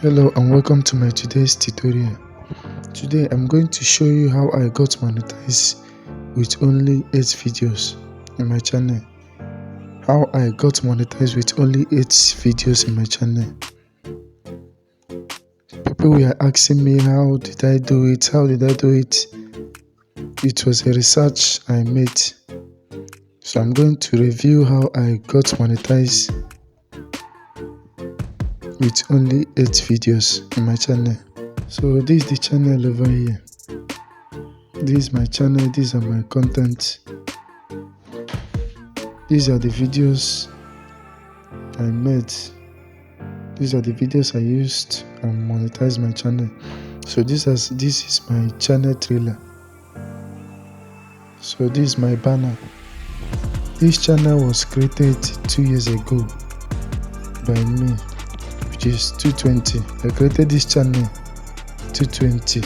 Hello and welcome to my today's tutorial. Today I'm going to show you how I got monetized with only 8 videos in my channel. How I got monetized with only 8 videos in my channel. People were asking me how did I do it? It was a research I made. So I'm going to review how I got monetized with only 8 videos in my channel. So this is the channel over here. This is my channel, these are my content. These are the videos I made. These are the videos I used and monetized my channel. So this is my channel trailer. So this is my banner. This channel was created 2 years ago by me, which is 220. I created this channel 220.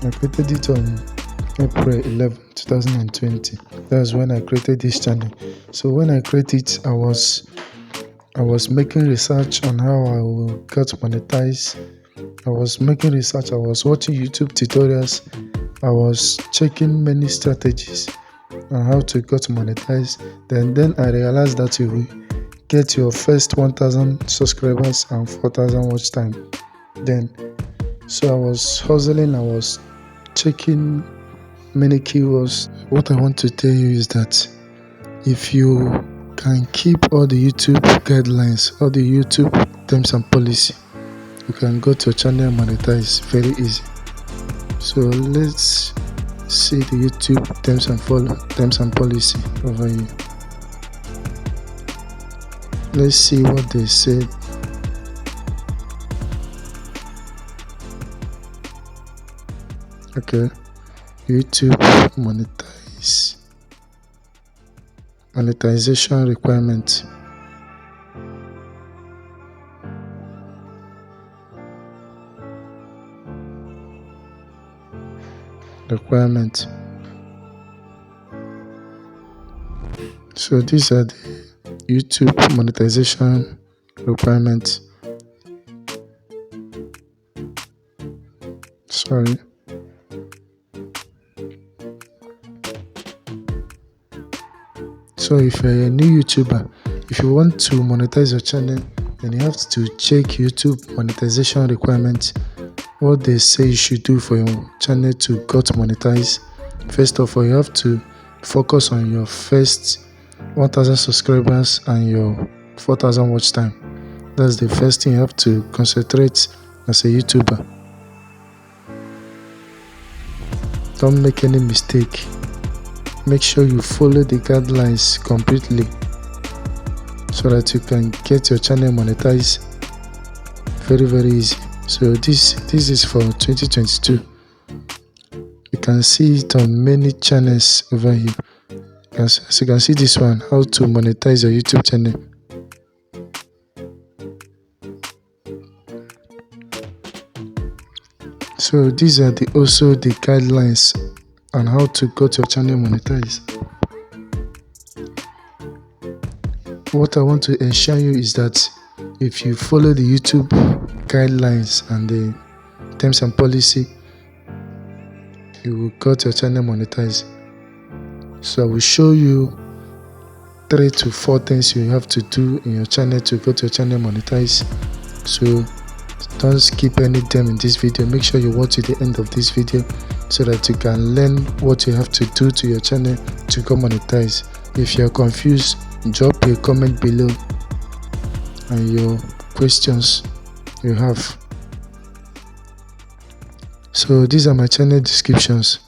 I created it on April 11, 2020. That's when I created this channel. So when I created it, I was making research on how I will get monetized. I was making research, I was watching YouTube tutorials, I was checking many strategies on how to get monetized. Then I realized that you will get your first 1,000 subscribers and 4,000 watch time. So I was hustling, I was checking many keywords. What I want to tell you is that if you can keep all the YouTube guidelines, all the YouTube terms and policy, you can go to your channel and monetize very easy. So let's see the YouTube terms and policy over here. Let's see what they said. Okay, YouTube monetization requirement. So these are the YouTube monetization requirements. Sorry. So if you're a new YouTuber, if you want to monetize your channel, then you have to check YouTube monetization requirements. What they say you should do for your channel to get monetized. First of all, you have to focus on your first 1,000 subscribers and your 4,000 watch time. That's the first thing you have to concentrate as a YouTuber. Don't make any mistake. Make sure you follow the guidelines completely so that you can get your channel monetized very easy. So this is for 2022. You can see it on many channels over here. As you can see this one, how to monetize your YouTube channel. So these are also the guidelines on how to get your channel monetized. What I want to ensure you is that if you follow the YouTube guidelines and the terms and policy, you will get your channel monetized. So I will show you 3 to 4 things you have to do in your channel to get your channel monetized. So don't skip any time in this video. Make sure you watch to the end of this video so that you can learn what you have to do to your channel to get monetized. If you are confused, drop a comment below and your questions you have. So these are my channel descriptions.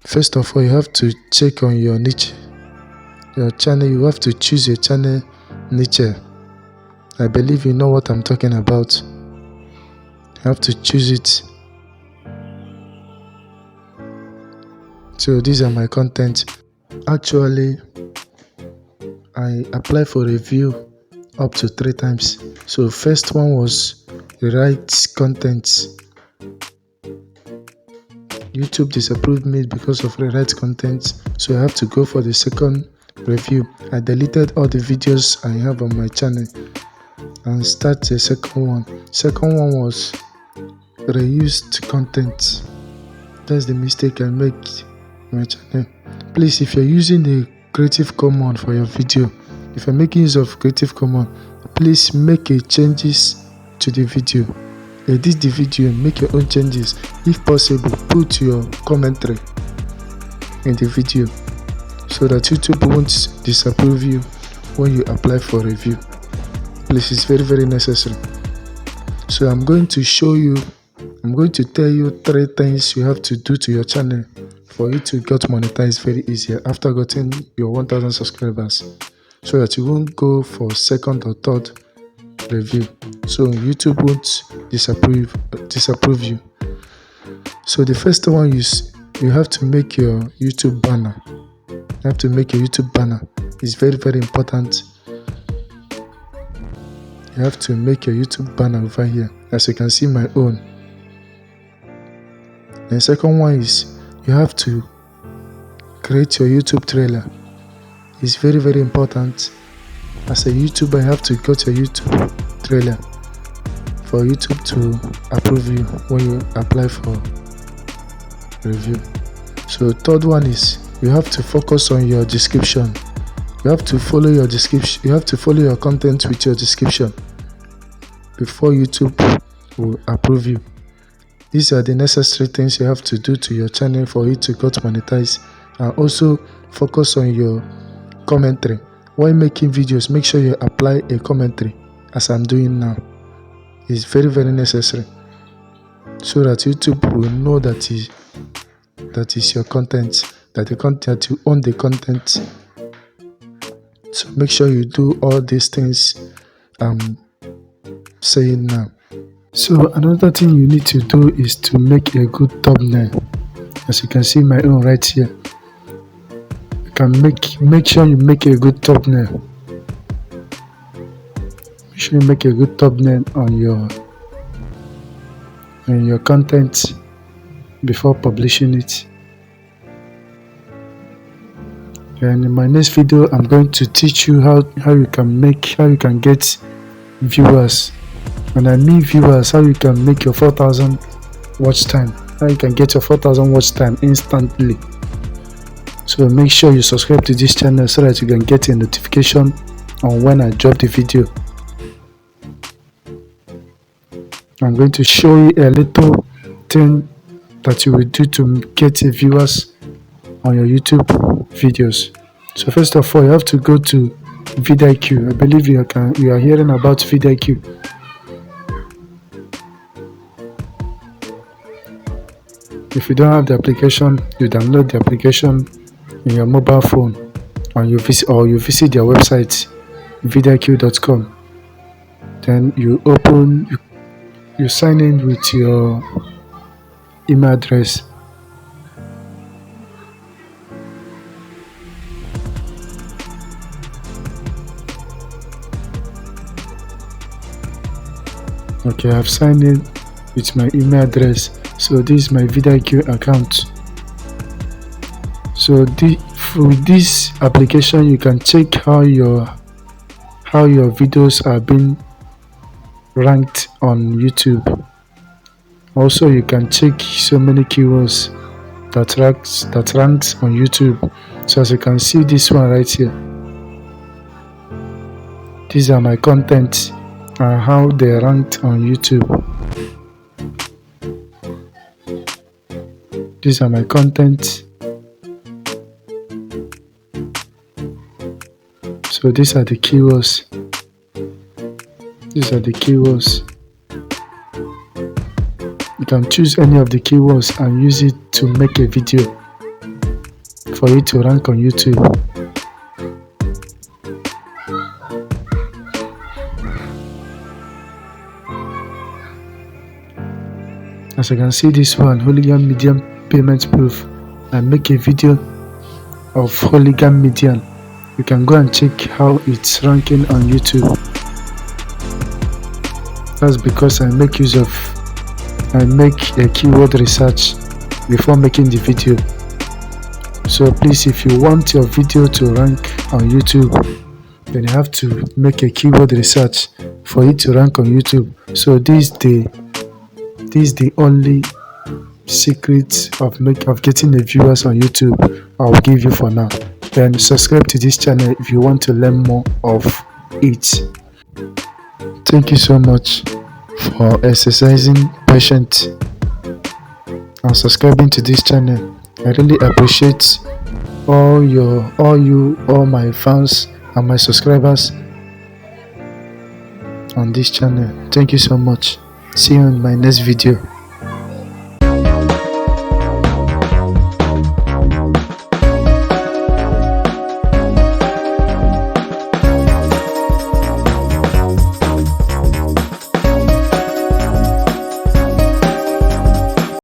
First of all, you have to check on your niche. Your channel, you have to choose your channel niche. I believe you know what I'm talking about. You have to choose it. So these are my content. Actually, I applied for review up to 3 times. So first one was rewrite content. YouTube disapproved me because of rewrite content, so I have to go for the second review. I deleted all the videos I have on my channel and start the second one. Second one was reused content. That's the mistake I make on my channel. Please, if you're using a Creative Commons for your video, if you're making use of Creative Commons, please make a changes to the video. Edit the video, make your own changes. If possible, put your commentary in the video so that YouTube won't disapprove you when you apply for review. Please, it's very, very necessary. So I'm going to tell you 3 things you have to do to your channel for you to get monetized very easy after getting your 1000 subscribers, so that you won't go for second or third review, so YouTube won't disapprove you. So the first one is you have to make your YouTube banner. You have to make a YouTube banner. It's very, very important. You have to make your YouTube banner over here, as you can see my own. The second one is you have to create your YouTube trailer. It's very, very important. As a YouTuber, you have to get your YouTube trailer for YouTube to approve you when you apply for review. So third one is you have to focus on your description. You have to follow your description. You have to follow your content with your description before YouTube will approve you. These are the necessary things you have to do to your channel for it to get monetized. And also focus on your commentary. While making videos, make sure you apply a commentary, as I'm doing now. It's very, very necessary, so that YouTube will know that is your content, that you own the content. So make sure you do all these things I'm saying now. So another thing you need to do is to make a good thumbnail. As you can see my own right here. You can make sure you make a good thumbnail. Make sure you make a good thumbnail on your content before publishing it. And in my next video, I'm going to teach you how you can get viewers. When I mean viewers, how you can make your 4,000 watch time, how you can get your 4,000 watch time instantly. So make sure you subscribe to this channel so that you can get a notification on when I drop the video. I'm going to show you a little thing that you will do to get viewers on your YouTube videos. So first of all, you have to go to vidIQ. I believe you are hearing about vidIQ. If you don't have the application, you download the application in your mobile phone, or you visit their website vidiq.com. Then you sign in with your email address. Okay, I've signed in with my email address. So this is my vidIQ account. So with this application, you can check how your videos are being ranked on YouTube. Also, you can check so many keywords that ranks on YouTube. So as you can see, this one right here, these are my content and how they ranked on YouTube. These are my content. So these are the keywords. These are the keywords. You can choose any of the keywords and use it to make a video for it to rank on YouTube. As you can see, this one, hooligan medium payment proof. I make a video of hooligan median. You can go and check how it's ranking on YouTube. That's because I make a keyword research before making the video. So please, if you want your video to rank on YouTube, then you have to make a keyword research for it to rank on YouTube. So this the only secret of getting the viewers on YouTube I'll give you for now. Then subscribe to this channel if you want to learn more of it. Thank you so much for exercising patience and subscribing to this channel. I really appreciate all my fans and my subscribers on this channel. Thank you so much. See you in my next video.